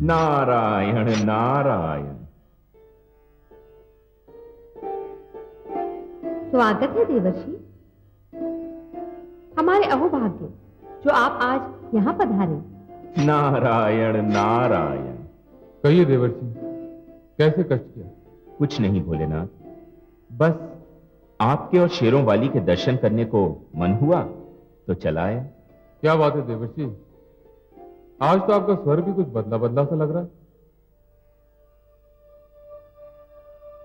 नारायण नारायण। स्वागत है देवर्षि। हमारे अहोभाग्य जो आप आज यहाँ पधारे। नारायण नारायण। कहिए देवर्षि, कैसे कष्ट किया? कुछ नहीं भोलेनाथ, बस आपके और शेरों वाली के दर्शन करने को मन हुआ तो चला आया। क्या बात है देवर्षि, आज तो आपका स्वर भी कुछ बदला बदला सा लग रहा है,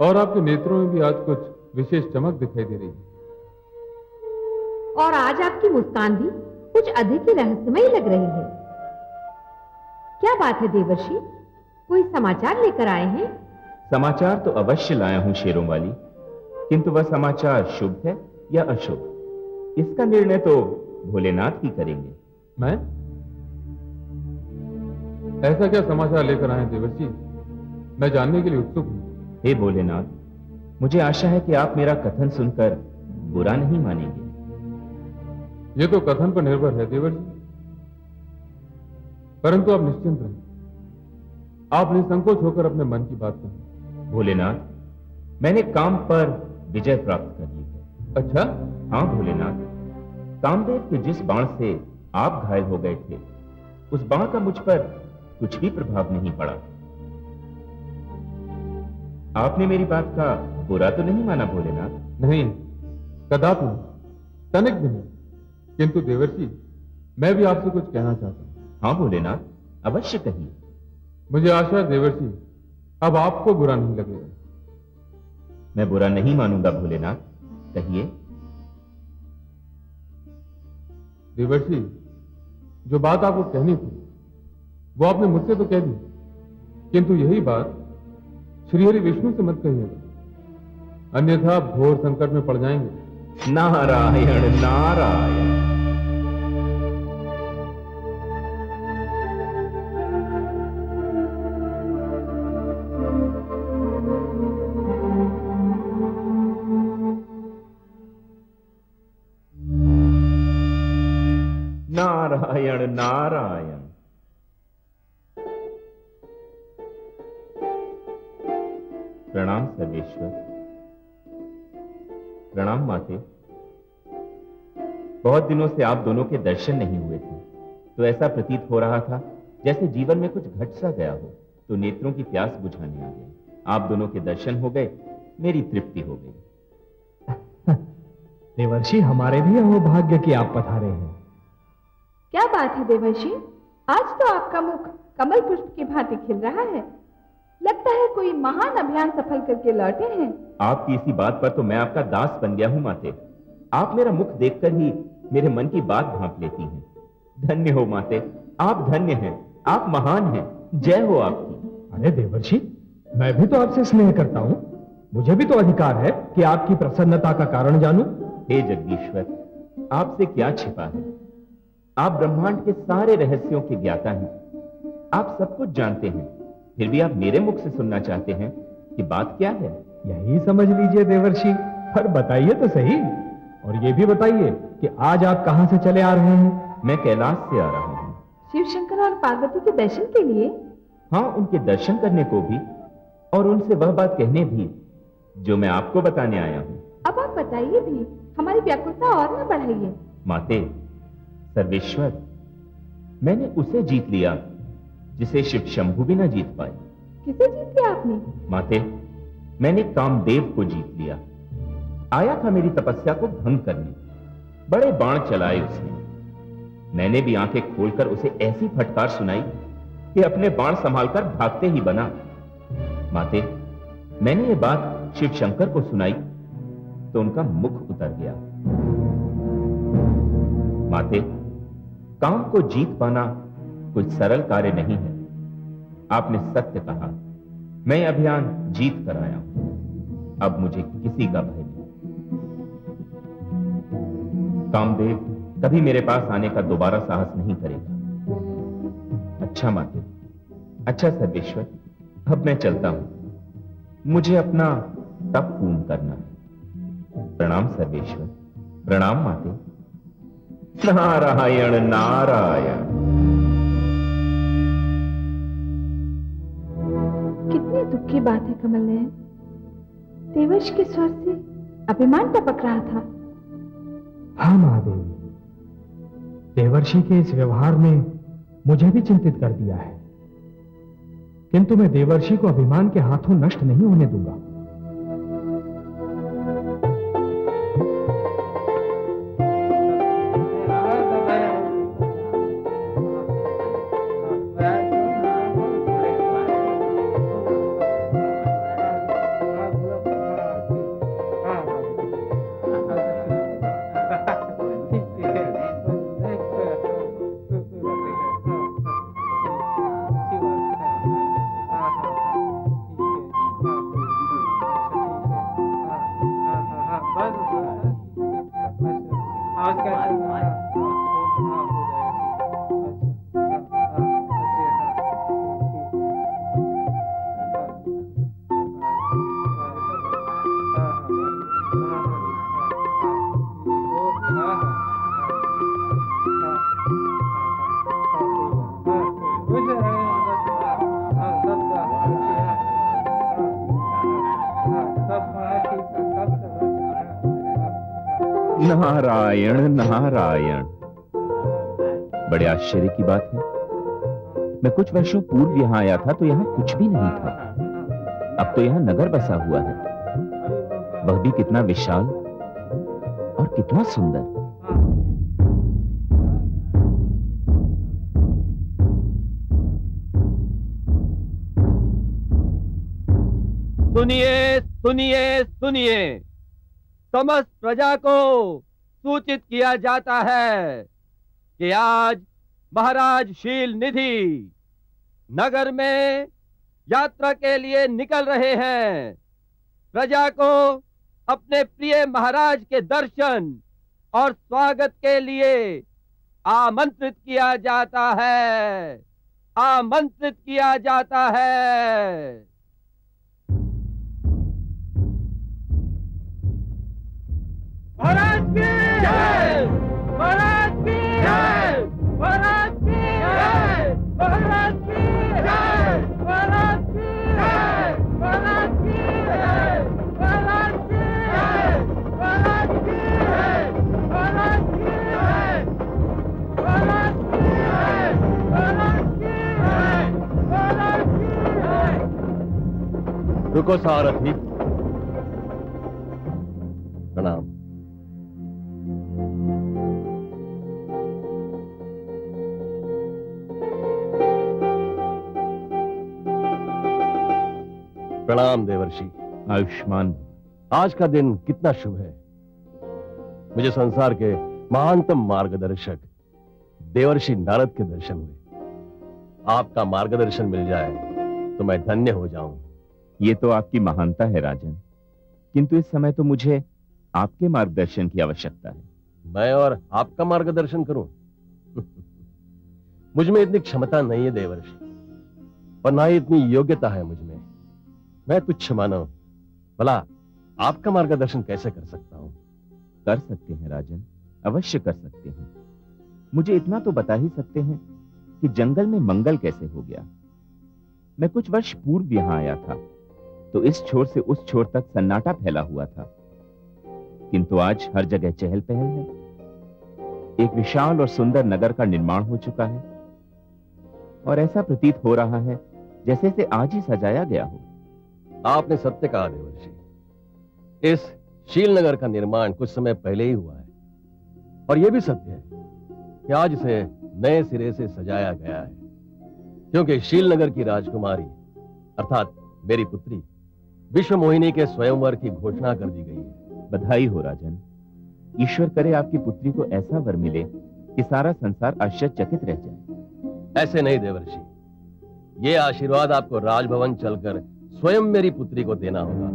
और आपके नेत्रों में भी आज कुछ विशेष चमक दिखाई दे रही है। और आज आपकी मुस्कान भी कुछ अधिक ही रहस्यमयी लग रही है। क्या बात है देवर्षि, कोई समाचार लेकर आए हैं? समाचार तो अवश्य लाया हूं शेरों वाली, किंतु वह समाचार शुभ है या अशुभ, इसका निर्णय तो भोलेनाथ ही करेंगे। मैं? ऐसा क्या समाचार लेकर आए देवर्षि? मैं जानने के लिए उत्सुक हूं। हे भोलेनाथ, मुझे आशा है कि आप मेरा कथन सुनकर बुरा नहीं मानेंगे। यह तो कथन पर निर्भर है देवर्षि, परंतु आप निश्चिंत रहें, आप निसंकोच होकर अपने मन की बात कहें। भोलेनाथ, मैंने काम पर विजय प्राप्त कर ली है। अच्छा? हाँ भोलेनाथ, कामदेव के जिस बाण से आप घायल हो गए थे, उस बाण का मुझ पर कुछ भी प्रभाव नहीं पड़ा। आपने मेरी बात का बुरा तो नहीं माना भोलेनाथ? नहीं, कदापि नहीं, तनिक भी नहीं। किंतु देवर्षि, मैं भी आपसे कुछ कहना चाहता हूं। हाँ भोलेनाथ, अवश्य कहिए। मुझे आशा है देवर्षि, अब आपको बुरा नहीं लगेगा। मैं बुरा नहीं मानूंगा भोलेनाथ, कहिए। देवर्षि, जो बात आपको कहनी थी वो आपने मुझसे तो कह दी, किंतु यही बात श्रीहरि विष्णु से मत कहिएगा, अन्यथा आप घोर संकट में पड़ जाएंगे। नारायण नारायण। नारायण नारायण। प्रणाम सर्वेश्वर। प्रणाम माते। बहुत दिनों से आप दोनों के दर्शन नहीं हुए थे, तो ऐसा प्रतीत हो रहा था जैसे जीवन में कुछ घट सा गया हो, तो नेत्रों की प्यास बुझाने आ गए। आप दोनों के दर्शन हो गए, मेरी तृप्ति हो गई। देवर्षि, हमारे भी अहोभाग्य कि आप पधारे हैं। क्या बात है देवर्षि, आज तो आपका मुख कमल पुष्प की भांति खिल रहा है। लगता है कोई महान अभियान सफल करके लौटे हैं। आपकी इसी बात पर तो मैं आपका दास बन गया हूं माते। आप मेरा मुख देखकर ही मेरे मन की बात भांप लेती हैं। धन्य हो माते, आप धन्य हैं, आप महान हैं, जय हो आपकी। अरे देवर्षि, मैं भी तो आपसे स्नेह करता हूं, मुझे भी तो अधिकार है कि आपकी प्रसन्नता का कारण जानूं। हे जगदीश्वर, आपसे क्या छिपा है? आप ब्रह्मांड के सारे रहस्यों के ज्ञाता हैं, आप सब कुछ जानते हैं, फिर भी आप मेरे मुख से सुनना चाहते हैं कि बात क्या है? यही समझ लीजिए देवर्षि, पर बताइए तो सही, और ये भी बताइए कि आज आप कहां से चले आ रहे हैं? मैं कैलाश से आ रहा हूं। शिव शंकर और पार्वती के दर्शन के लिए? हाँ, उनके दर्शन करने को भी, और उनसे वह बात कहने भी जो मैं आपको बताने आया हूं। अब आप बताइए भी, हमारी व्याकुलता और न बढ़ाइए। माते, सर्वेश्वर, मैंने उसे जीत लिया जिसे शिव शंभु भी ना जीत पाए। किसे जीत लिया आपने? माते, मैंने कामदेव को जीत लिया। आया था मेरी तपस्या को भंग करने, बड़े बाण चलाए उसने। मैंने भी आंखें खोलकर उसे ऐसी फटकार सुनाई कि अपने बाण संभालकर भागते ही बना। माते, मैंने ये बात शिव शंकर को सुनाई तो उनका मुख उतर गया। माते, काम को जीत पाना कोई सरल कार्य नहीं है। आपने सत्य कहा, मैं अभियान जीत कर आया हूं, अब मुझे किसी का भय नहीं। कामदेव कभी मेरे पास आने का दोबारा साहस नहीं करेगा। अच्छा माते, अच्छा सर्वेश्वर, अब मैं चलता हूं, मुझे अपना तप पूर्ण करना है। प्रणाम सर्वेश्वर। प्रणाम माते। नारायण नारायण। की बात है कमल नयन। देवर्ष के स्वर से अभिमान टपक रहा था। हाँ महादेवी, देवर्षि के इस व्यवहार ने मुझे भी चिंतित कर दिया है, किंतु मैं देवर्षि को अभिमान के हाथों नष्ट नहीं होने दूंगा। नारायण नारायण, बड़े आश्चर्य की बात है। मैं कुछ वर्षों पूर्व यहां आया था तो यहां कुछ भी नहीं था। अब तो यहां नगर बसा हुआ है, वह भी कितना विशाल और कितना सुंदर। सुनिए सुनिए सुनिए, समस्त प्रजा को सूचित किया जाता है कि आज महाराज शील निधि नगर में यात्रा के लिए निकल रहे हैं। प्रजा को अपने प्रिय महाराज के दर्शन और स्वागत के लिए आमंत्रित किया जाता है, आमंत्रित किया जाता है। महाराज की जय, महाराज की जय, महाराज की जय, महाराज की जय, महाराज की जय, महाराज की जय, महाराज की जय, महाराज की जय, महाराज की जय, महाराज की जय, महाराज की जय, महाराज की जय। रुको सारथी, प्रणाम। प्रणाम देवर्षि। आयुष्मान। आज का दिन कितना शुभ है। मुझे संसार के महानतम मार्गदर्शक देवर्षि नारद के दर्शन हुए। आपका मार्गदर्शन मिल जाए तो मैं धन्य हो जाऊं। ये तो आपकी महानता है राजन, किंतु इस समय तो मुझे आपके मार्गदर्शन की आवश्यकता है। मैं और आपका मार्गदर्शन करूं? मुझ में इतनी क्षमता नहीं है देवर्षि, और ना ही इतनी योग्यता है मुझ में। मैं तुच्छ मानव, भला आपका मार्गदर्शन कैसे कर सकता हूं? कर सकते हैं राजन, अवश्य कर सकते हैं। मुझे इतना तो बता ही सकते हैं कि जंगल में मंगल कैसे हो गया। मैं कुछ वर्ष पूर्व यहां आया था तो इस छोर से उस छोर तक सन्नाटा फैला हुआ था, किंतु आज हर जगह चहल पहल है। एक विशाल और सुंदर नगर का निर्माण हो चुका है और ऐसा प्रतीत हो रहा है जैसे इसे आज ही सजाया गया हो। आपने सत्य कहा देवर्षि। इस शीलनगर का निर्माण कुछ समय पहले ही हुआ है, और यह भी सत्य है कि आज इसे नए सिरे से सजाया गया है, क्योंकि शीलनगर की राजकुमारी अर्थात मेरी पुत्री विश्व मोहिनी के स्वयंवर की घोषणा कर दी गई है। बधाई हो राजन। ईश्वर करे आपकी पुत्री को ऐसा वर मिले कि सारा संसार आश्चर्यचकित रह जाए। ऐसे नहीं देवर्षि, ये आशीर्वाद आपको राजभवन चलकर स्वयं मेरी पुत्री को देना होगा।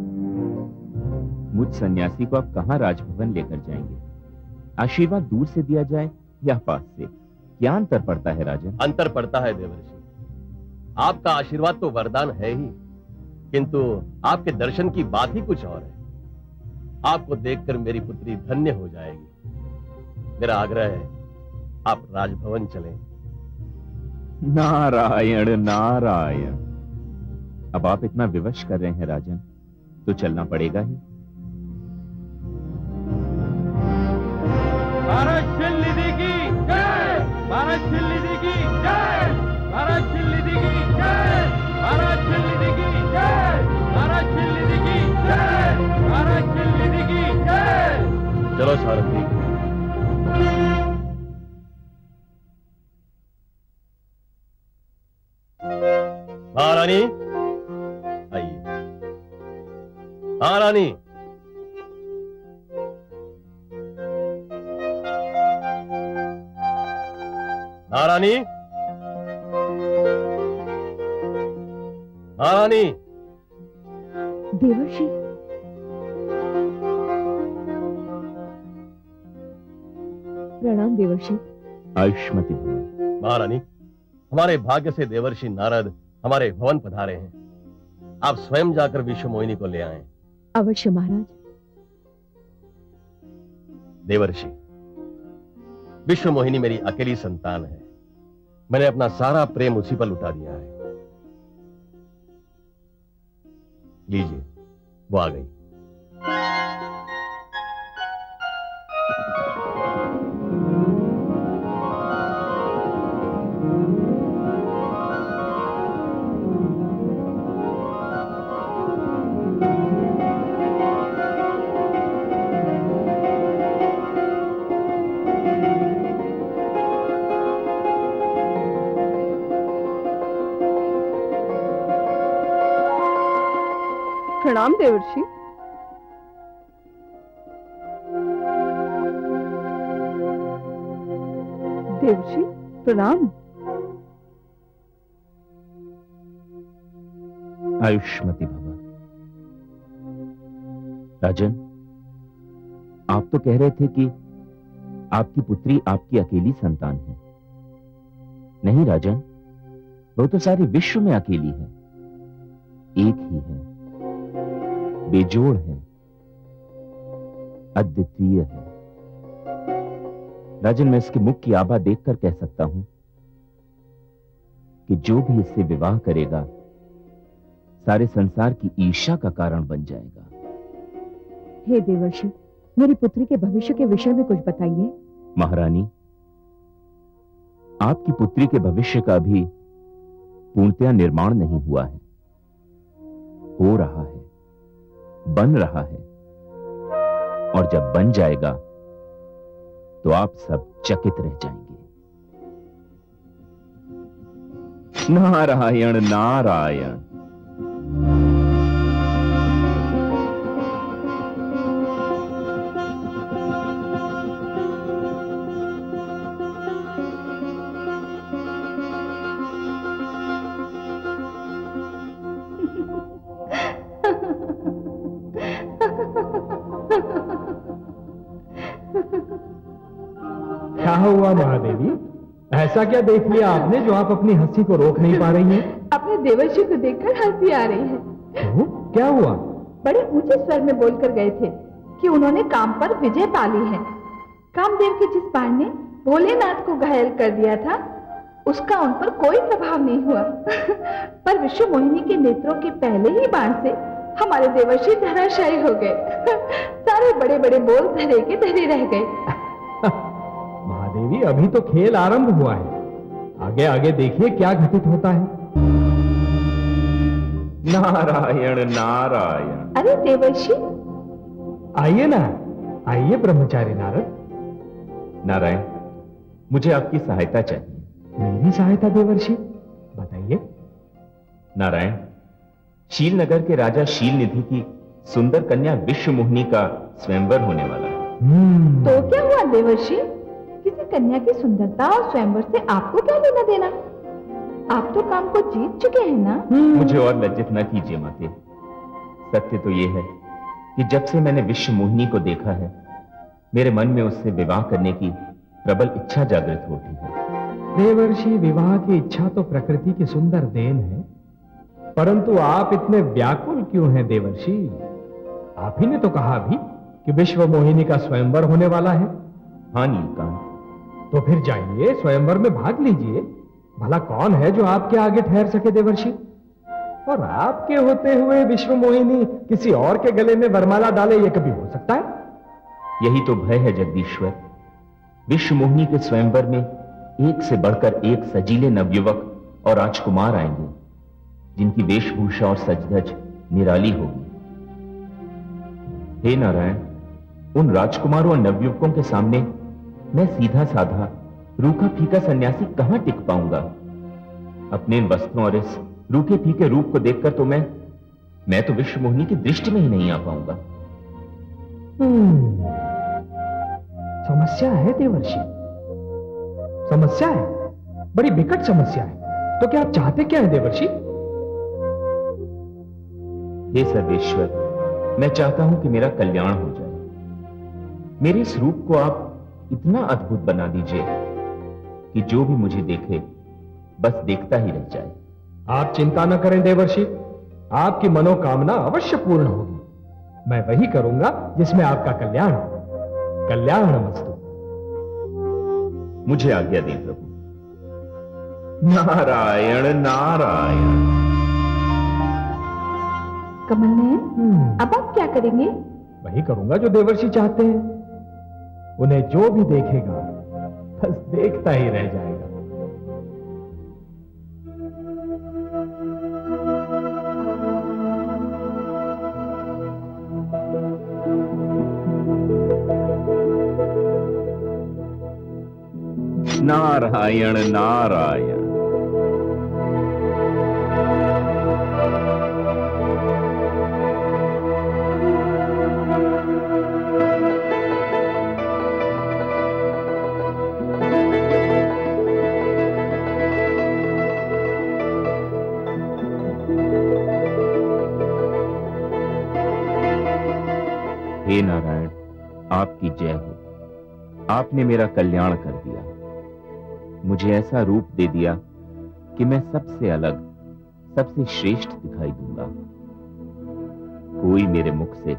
मुझ सन्यासी को आप कहां राजभवन लेकर जाएंगे? आशीर्वाद दूर से दिया जाए या पास से, क्या अंतर पड़ता है राजन? अंतर पड़ता है देवर्षि। आपका आशीर्वाद तो वरदान है ही, किंतु आपके दर्शन की बात ही कुछ और है। आपको देखकर मेरी पुत्री धन्य हो जाएगी। मेरा आग्रह है आप राजभवन चलें। नारायण नारायण, अब आप इतना विवश कर रहे हैं राजन, तो चलना पड़ेगा ही। भारत शील निधि की जय, भारत शील निधि की जय, भारत शील निधि की जय, भारत शील निधि की जय, भारत शील निधि की जय, भारत शील निधि की जय। चलो सारथी। महारानी आइए। महारानी महारानी महारानी। देवर्षि, प्रणाम देवर्षि। आयुष्मती भवन। महारानी, हमारे भाग्य से देवर्षि नारद हमारे भवन पधारे हैं। आप स्वयं जाकर विश्व मोहिनी को ले आए। अवश्य महाराज। देवर्षि, विश्व मोहिनी मेरी अकेली संतान है। मैंने अपना सारा प्रेम उसी पर लुटा दिया है। लीजिए, वो आ गई। प्रणाम देवर्षि। देवर्षि प्रणाम। आयुष्मती भवा। राजन, आप तो कह रहे थे कि आपकी पुत्री आपकी अकेली संतान है। नहीं राजन, वो तो सारे विश्व में अकेली है। एक ही है, बेजोड़ है, अद्वितीय है। राजन, मैं इसके मुख की आभा देखकर कह सकता हूं कि जो भी इससे विवाह करेगा सारे संसार की ईर्ष्या का कारण बन जाएगा। हे देवर्षि, मेरी पुत्री के भविष्य के विषय में कुछ बताइए। महारानी, आपकी पुत्री के भविष्य का भी पूर्णतया निर्माण नहीं हुआ है, हो रहा है, बन रहा है, और जब बन जाएगा तो आप सब चकित रह जाएंगे। नारायण नारायण। क्या हुआ महादेवी? ऐसा क्या देख लिया आपने जो आप अपनी हंसी को रोक नहीं पा रही हैं? अपने देवर्षि को देखकर हंसी आ रही है। क्यों? क्या हुआ? बड़े ऊंचे स्वर में बोलकर गए थे कि उन्होंने काम पर विजय पा ली है। कामदेव के जिस बाण ने भोलेनाथ को घायल कर दिया था, उसका उन पर कोई प्रभाव नहीं हुआ। पर विश्व मोहिनी के नेत्रों के पहले ही बाण से हमारे देवर्षि धराशायी हो गए। सारे बड़े बड़े बोल धरे के धरे रह गए। महादेवी, अभी तो खेल आरंभ हुआ है, आगे आगे देखिए क्या घटित होता है। नारायण नारायण। अरे देवर्षि, आइए ना, आइए ब्रह्मचारी नारद। नारायण, मुझे आपकी सहायता चाहिए। मेरी सहायता देवर्षि? बताइए। नारायण, शीलनगर के राजा शीलनिधि की सुंदर कन्या विश्व मोहिनी का स्वयंवर होने वाला है। तो क्या हुआ देवर्षि? किसी कन्या की सुंदरता और स्वयंवर से आपको क्या लेना देना? आप तो काम को जीत चुके हैं ना? मुझे और लज्जित न कीजिए माते। सत्य तो यह है कि जब से मैंने विश्व मोहिनी को देखा है, मेरे मन में उससे विवाह करने की प्रबल इच्छा जागृत होती है। देवर्षि, विवाह की इच्छा तो प्रकृति की सुंदर देन है, परंतु आप इतने व्याकुल क्यों हैं देवर्षि? आप ही ने तो कहा भी कि विश्व मोहिनी का स्वयंवर होने वाला है। हाँ नीलकांत। तो फिर जाइए, स्वयंवर में भाग लीजिए। भला कौन है जो आपके आगे ठहर सके देवर्षि? और आपके होते हुए विश्व मोहिनी किसी और के गले में वरमाला डाले, ये कभी हो सकता है? यही तो भय है जगदीश्वर। विश्व मोहिनी के स्वयंवर में एक से बढ़कर एक सजीले नवयुवक और राजकुमार आएंगे, जिनकी वेशभूषा और सजधज निराली होगी। हे नारायण, उन राजकुमारों और नवयुवकों के सामने मैं सीधा साधा रूखा फीका सन्यासी कहां टिक पाऊंगा? अपने इन वस्त्रों और इस रूखे फीके रूप को देखकर तो मैं तो विश्व मोहिनी की दृष्टि में ही नहीं आ पाऊंगा। समस्या है देवर्षि, समस्या है, बड़ी विकट समस्या है। तो क्या आप चाहते क्या है देवर्षि? हे सर्वेश्वर, मैं चाहता हूं कि मेरा कल्याण हो जाए। मेरे इस रूप को आप इतना अद्भुत बना दीजिए कि जो भी मुझे देखे बस देखता ही रह जाए। आप चिंता न करें देवर्षि, आपकी मनोकामना अवश्य पूर्ण होगी। मैं वही करूंगा जिसमें आपका कल्याण हो। कल्याणमस्तु। मुझे आज्ञा दें प्रभु। नारायण नारायण। कमल नयन, अब आप क्या करेंगे? वही करूंगा जो देवर्षि चाहते हैं। उन्हें जो भी देखेगा बस देखता ही रह जाएगा। नारायण नारायण। हे नारायण, आपकी जय हो। आपने मेरा कल्याण कर दिया, मुझे ऐसा रूप दे दिया कि मैं सबसे अलग, सबसे श्रेष्ठ दिखाई दूंगा। कोई मेरे मुख से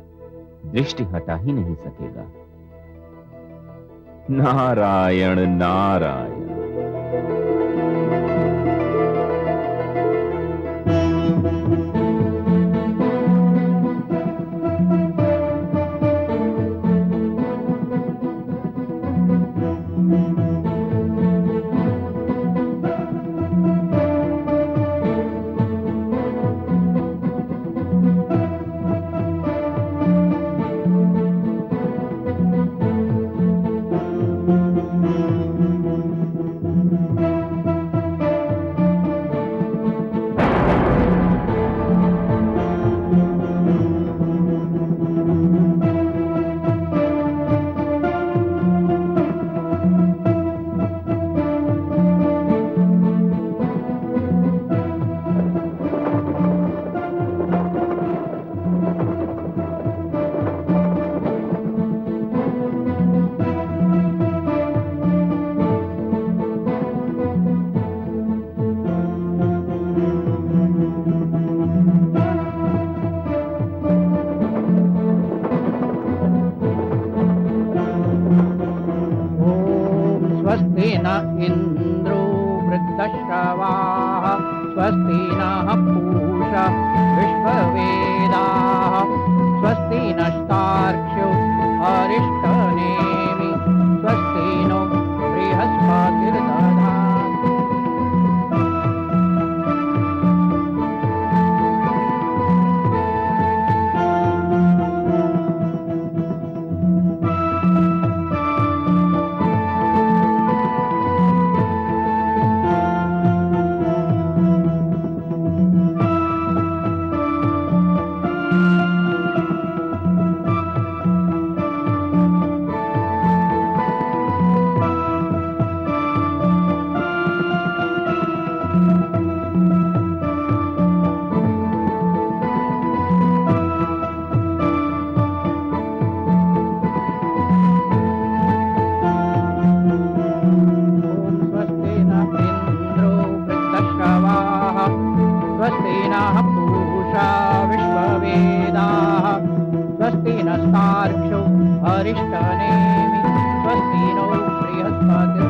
दृष्टि हटा ही नहीं सकेगा। नारायण नारायण। स्वस्ति न इन्द्रो वृद्धश्रवाः स्वस्ति नः पूषा विश्ववेदाः स्वस्ति नस्तार्क्ष्यो अरिष्टनेमि स्वस्ति नो बृहस्पतिर्दधातु। स्वस्ति नः पूषा विश्ववेदाः स्वस्ति नस्तार्क्ष्यो अरिष्टनेमि स्वस्ति नो बृहस्पतिर्दधातु।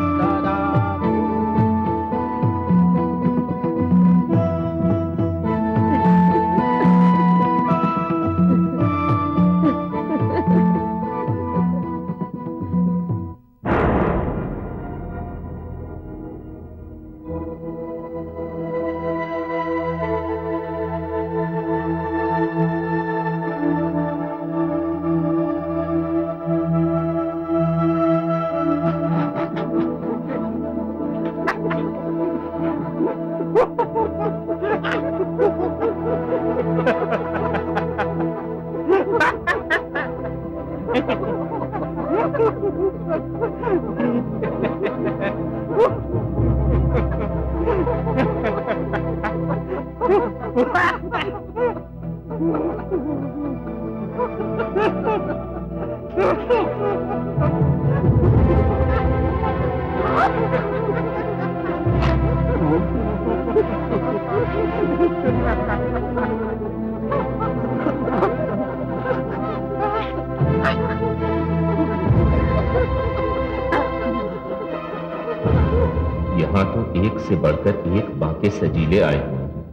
यहां तो एक से बढ़कर एक बाके सजीले आए हुए हैं,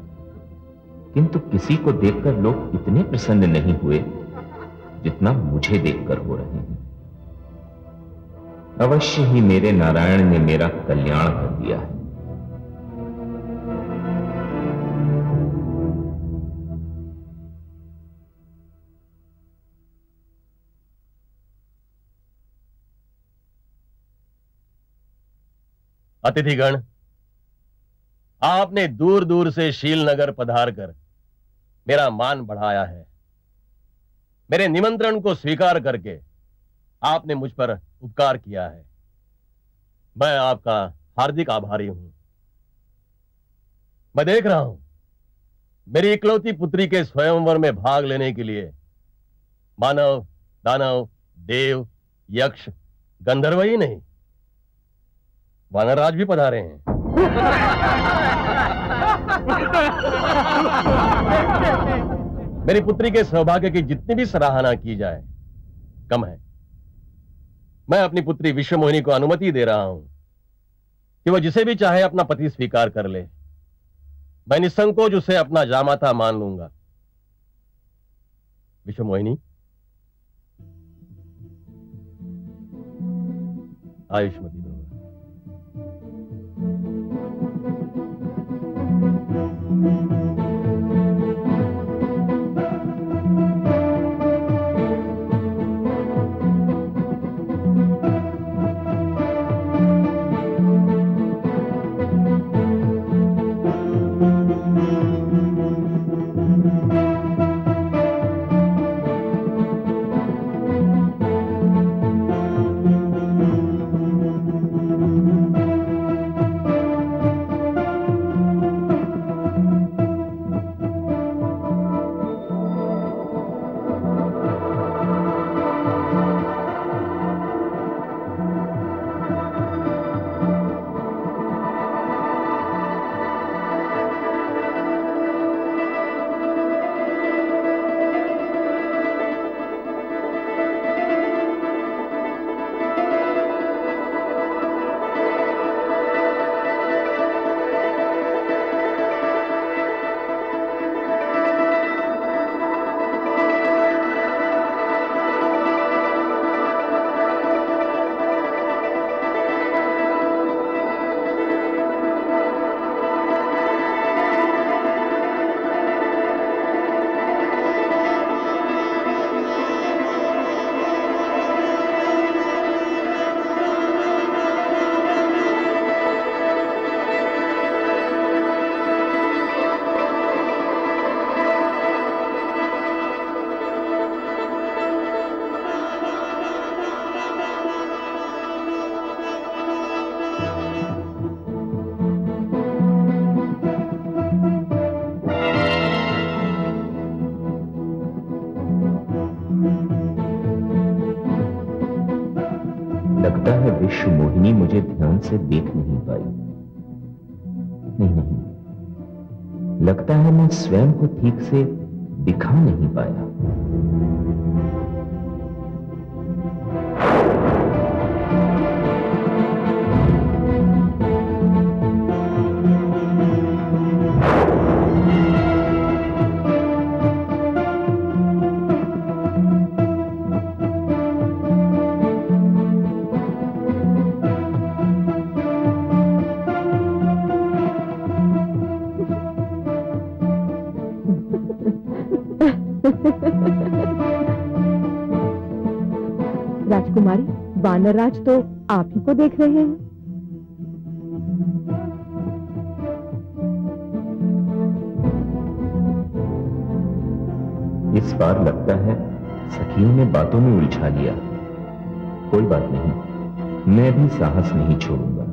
किंतु किसी को देखकर लोग इतने प्रसन्न नहीं हुए जितना मुझे देखकर हो रहे हैं। अवश्य ही मेरे नारायण ने मेरा कल्याण कर दिया है। अतिथिगण, आपने दूर दूर से शीलनगर पधार कर मेरा मान बढ़ाया है। मेरे निमंत्रण को स्वीकार करके आपने मुझ पर उपकार किया है। मैं आपका हार्दिक आभारी हूं। मैं देख रहा हूं मेरी इकलौती पुत्री के स्वयंवर में भाग लेने के लिए मानव, दानव, देव, यक्ष, गंधर्व ही नहीं, वानरराज भी पधारे हैं। मेरी पुत्री के सौभाग्य की जितनी भी सराहना की जाए कम है। मैं अपनी पुत्री विश्वमोहिनी को अनुमति दे रहा हूं कि वह जिसे भी चाहे अपना पति स्वीकार कर ले। मैं निसंकोच उसे अपना जामाता मान लूंगा। विश्वमोहिनी, आयुष्मती भव। लगता है विश्वमोहिनी मुझे ध्यान से देख नहीं पाई। नहीं, लगता है मैं स्वयं को ठीक से दिखा नहीं पाया। राजकुमारी, वानरराज तो आप ही को देख रहे हैं। इस बार लगता है सखियों ने बातों में उलझा लिया। कोई बात नहीं, मैं भी साहस नहीं छोड़ूंगा।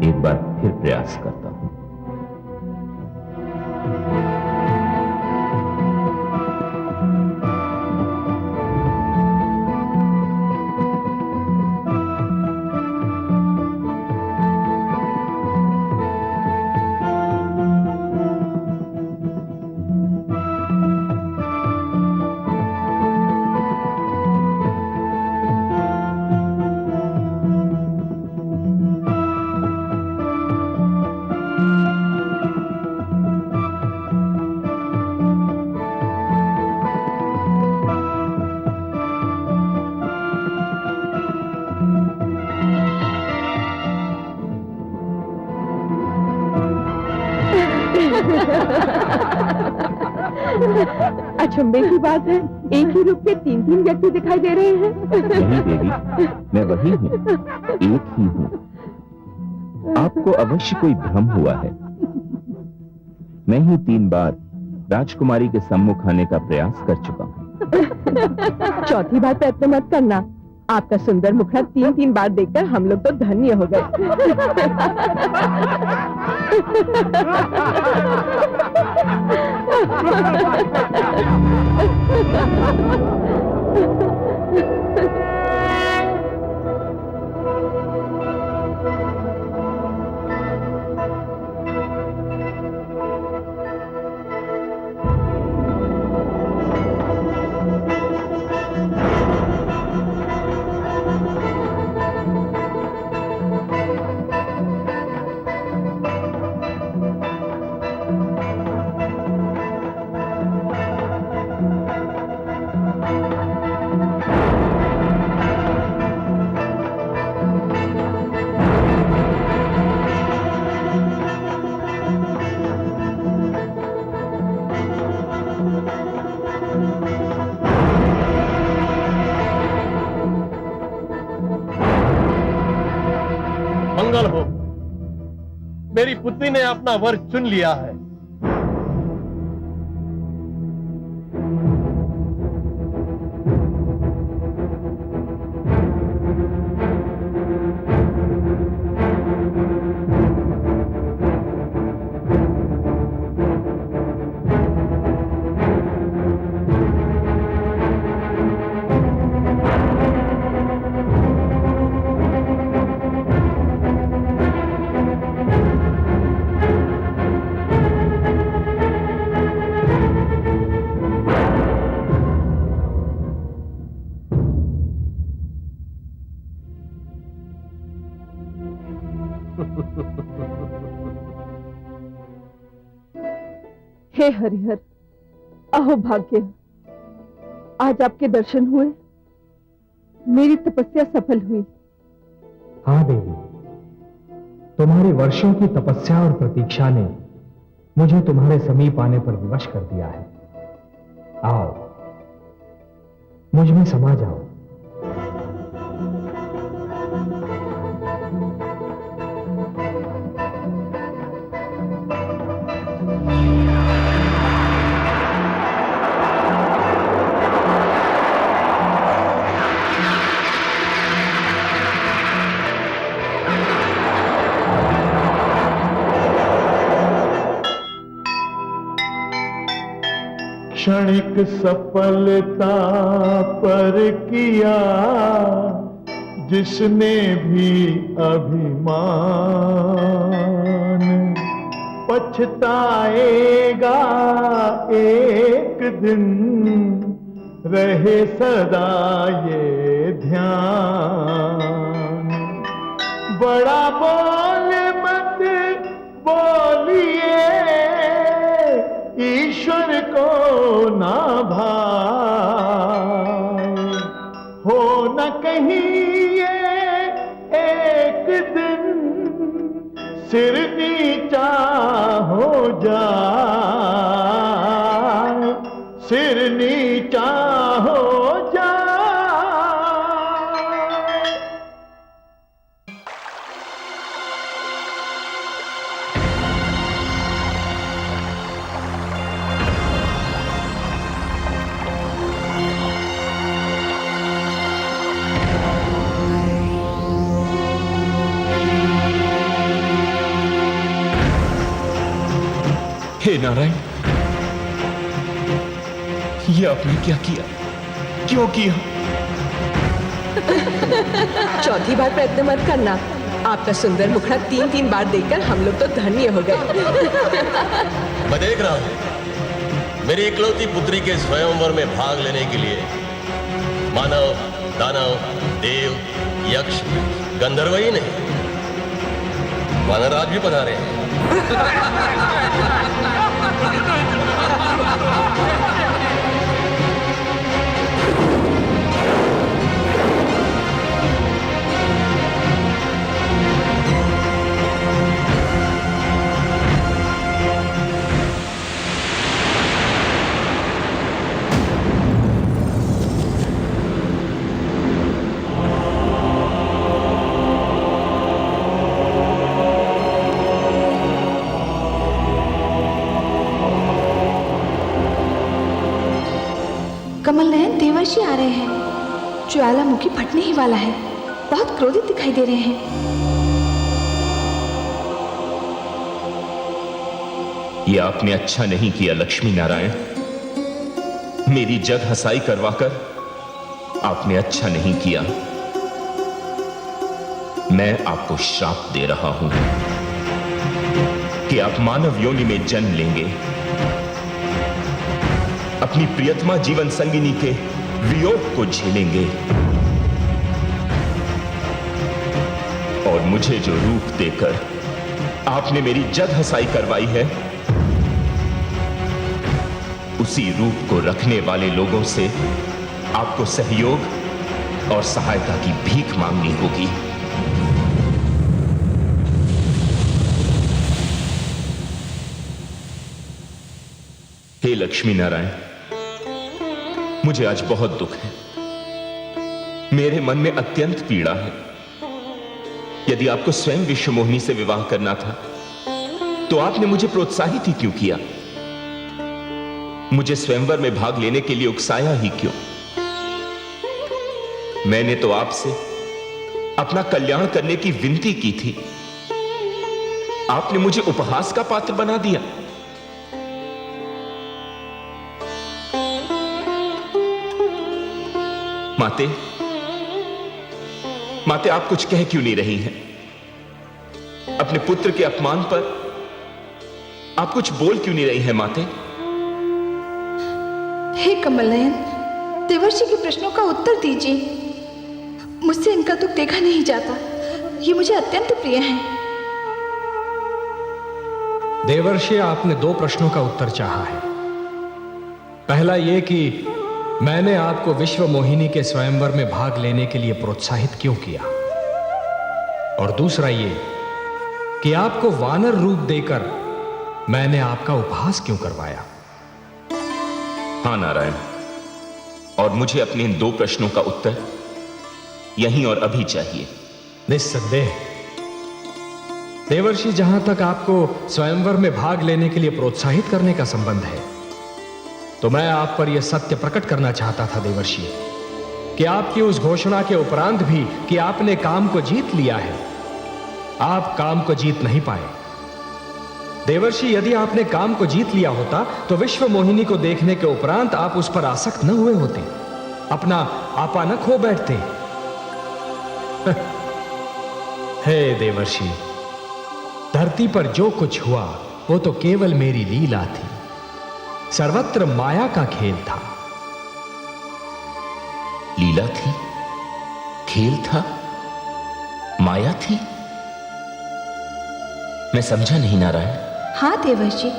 एक बार फिर प्रयास करता हूं। अचंभे की बात है, एक ही रूप के तीन तीन व्यक्ति दिखाई दे रहे हैं। नहीं देवी, मैं वही हूँ, एक ही हूँ। आपको अवश्य कोई भ्रम हुआ है। मैं ही 3 बार राजकुमारी के सम्मुख आने का प्रयास कर चुका हूँ। चौथी बार प्रयत्न मत करना। आपका सुंदर मुखड़ा 3 बार देखकर हम लोग तो धन्य हो गए। मंगल हो, मेरी पुत्री ने अपना वर चुन लिया है। हे हरिहर, अहो भाग्य, आज आपके दर्शन हुए, मेरी तपस्या सफल हुई। हाँ देवी, तुम्हारी वर्षों की तपस्या और प्रतीक्षा ने मुझे तुम्हारे समीप आने पर विवश कर दिया है। आओ, मुझ में समा जाओ। क्षणिक सफलता पर किया जिसने भी अभिमान, पछताएगा एक दिन, रहे सदा ये ध्यान। बड़ा बोल मत बोलिए, ईश्वर को ना भाए, हो न कहीं ये एक दिन सिर नीचा हो जाए, सिर नीचा हो जाए। हे नारायण, ये आपने क्या किया? क्यों किया? चौथी बार प्रयत्न मत करना। आपका सुंदर मुखड़ा 3-3 बार देखकर हम लोग तो धन्य हो गए। मैं देख रहा हूं मेरी इकलौती पुत्री के स्वयंवर में भाग लेने के लिए मानव, दानव, देव, यक्ष, गंधर्व ही नहीं, वानरराज भी पधारे हैं। कमल नयन, देवर्षि आ रहे हैं। ज्वालामुखी फटने ही वाला है। बहुत क्रोधित दिखाई दे रहे हैं। ये आपने अच्छा नहीं किया लक्ष्मी नारायण। मेरी जग हसाई करवाकर आपने अच्छा नहीं किया। मैं आपको श्राप दे रहा हूं कि आप मानव योनि में जन्म लेंगे, अपनी प्रियतमा जीवन संगिनी के वियोग को झेलेंगे और मुझे जो रूप देकर आपने मेरी जग हसाई करवाई है, उसी रूप को रखने वाले लोगों से आपको सहयोग और सहायता की भीख मांगनी होगी। हे लक्ष्मी नारायण, मुझे आज बहुत दुख है। मेरे मन में अत्यंत पीड़ा है। यदि आपको स्वयं विश्वमोहिनी से विवाह करना था तो आपने मुझे प्रोत्साहित ही क्यों किया? मुझे स्वयंवर में भाग लेने के लिए उकसाया ही क्यों? मैंने तो आपसे अपना कल्याण करने की विनती की थी। आपने मुझे उपहास का पात्र बना दिया। माते, माते, आप कुछ कह क्यों नहीं रही हैं? अपने पुत्र के अपमान पर आप कुछ बोल क्यों नहीं रही हैं माते? हे कमल नयन, देवर्षि के प्रश्नों का उत्तर दीजिए। मुझसे इनका दुख देखा नहीं जाता। ये मुझे अत्यंत प्रिय है। देवर्षि, आपने 2 प्रश्नों का उत्तर चाहा है। पहला यह कि मैंने आपको विश्व मोहिनी के स्वयंवर में भाग लेने के लिए प्रोत्साहित क्यों किया, और दूसरा ये कि आपको वानर रूप देकर मैंने आपका उपहास क्यों करवाया। हां नारायण, और मुझे अपने इन 2 प्रश्नों का उत्तर यहीं और अभी चाहिए। निस्संदेह देवर्षि, जहां तक आपको स्वयंवर में भाग लेने के लिए प्रोत्साहित करने का संबंध है, तो मैं आप पर यह सत्य प्रकट करना चाहता था देवर्षि कि आपकी उस घोषणा के उपरांत भी कि आपने काम को जीत लिया है, आप काम को जीत नहीं पाए। देवर्षि, यदि आपने काम को जीत लिया होता तो विश्व मोहिनी को देखने के उपरांत आप उस पर आसक्त न हुए होते, अपना आपा न खो बैठते। हे देवर्षि, धरती पर जो कुछ हुआ वो तो केवल मेरी लीला थी। सर्वत्र माया का खेल था। लीला थी, खेल था, माया थी? मैं समझा नहीं नारायण। हाँ देवर्षि,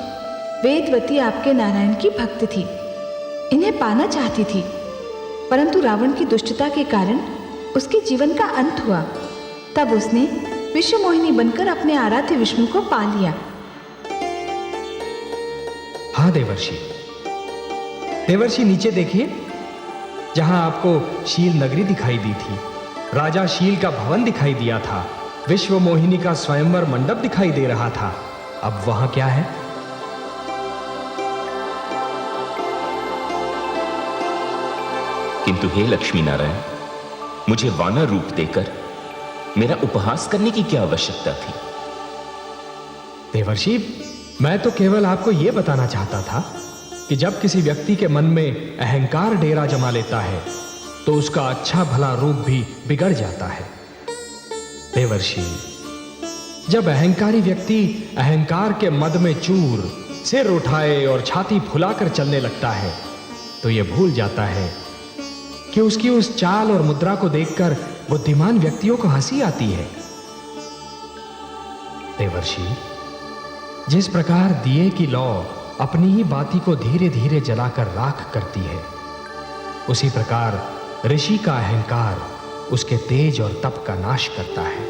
वेदवती आपके नारायण की भक्त थी, इन्हें पाना चाहती थी, परंतु रावण की दुष्टता के कारण उसके जीवन का अंत हुआ। तब उसने विश्वमोहिनी बनकर अपने आराध्य विष्णु को पा लिया। हाँ देवर्षि, देवर्षि नीचे देखिए, जहां आपको शील नगरी दिखाई दी थी, राजा शील का भवन दिखाई दिया था, विश्व मोहिनी का स्वयंवर मंडप दिखाई दे रहा था। अब वहां क्या है? किंतु हे लक्ष्मी नारायण, मुझे वानर रूप देकर मेरा उपहास करने की क्या आवश्यकता थी? देवर्षि, मैं तो केवल आपको यह बताना चाहता था कि जब किसी व्यक्ति के मन में अहंकार डेरा जमा लेता है तो उसका अच्छा भला रूप भी बिगड़ जाता है। देवर्षि, जब अहंकारी व्यक्ति अहंकार के मद में चूर सिर उठाए और छाती फुलाकर चलने लगता है तो यह भूल जाता है कि उसकी उस चाल और मुद्रा को देखकर बुद्धिमान व्यक्तियों को हंसी आती है। देवर्षि, जिस प्रकार दिए की लौ अपनी ही बाती को धीरे धीरे जलाकर राख करती है, उसी प्रकार ऋषि का अहंकार उसके तेज और तप का नाश करता है।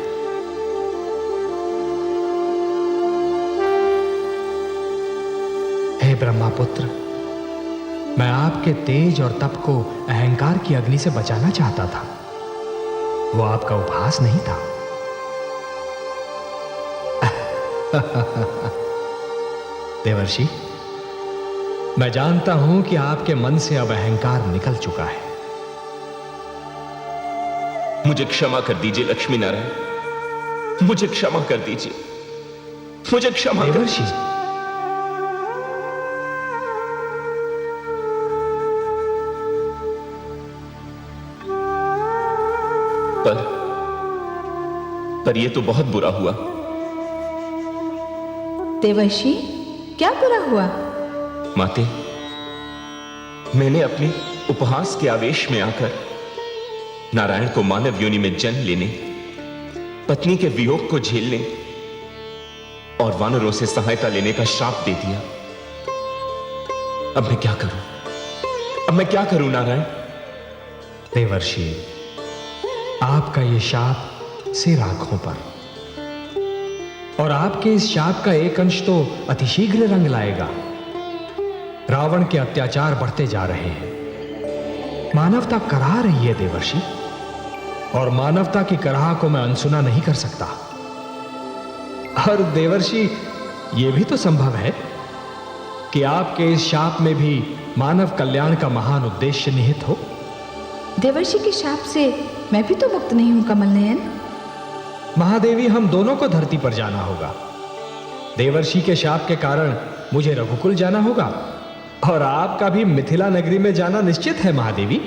हे ब्रह्मापुत्र, मैं आपके तेज और तप को अहंकार की अग्नि से बचाना चाहता था। वो आपका उपहास नहीं था। देवर्षि, मैं जानता हूं कि आपके मन से अब अहंकार निकल चुका है। मुझे क्षमा कर दीजिए लक्ष्मी नारायण, मुझे क्षमा कर दीजिए, मुझे क्षमा कर देवर्षि, पर यह तो बहुत बुरा हुआ। देवर्षि, क्या बुरा हुआ? माते, मैंने अपने उपहास के आवेश में आकर नारायण को मानव योनि में जन्म लेने, पत्नी के वियोग को झेलने और वानरों से सहायता लेने का श्राप दे दिया। अब मैं क्या करूं? अब मैं क्या करूं नारायण? देवर्षि, आपका यह शाप सिर आंखों पर, और आपके इस शाप का एक अंश तो अतिशीघ्र रंग लाएगा। रावण के अत्याचार बढ़ते जा रहे हैं, मानवता कराह रही है देवर्षि, और मानवता की कराह को मैं अनसुना नहीं कर सकता। और देवर्षि, यह भी तो संभव है कि आपके इस शाप में भी मानव कल्याण का महान उद्देश्य निहित हो। देवर्षि के शाप से मैं भी तो मुक्त नहीं हूं कमल नयन। महादेवी, हम दोनों को धरती पर जाना होगा। देवर्षि के शाप के कारण मुझे रघुकुल जाना होगा, और आपका भी मिथिला नगरी में जाना निश्चित है महादेवी।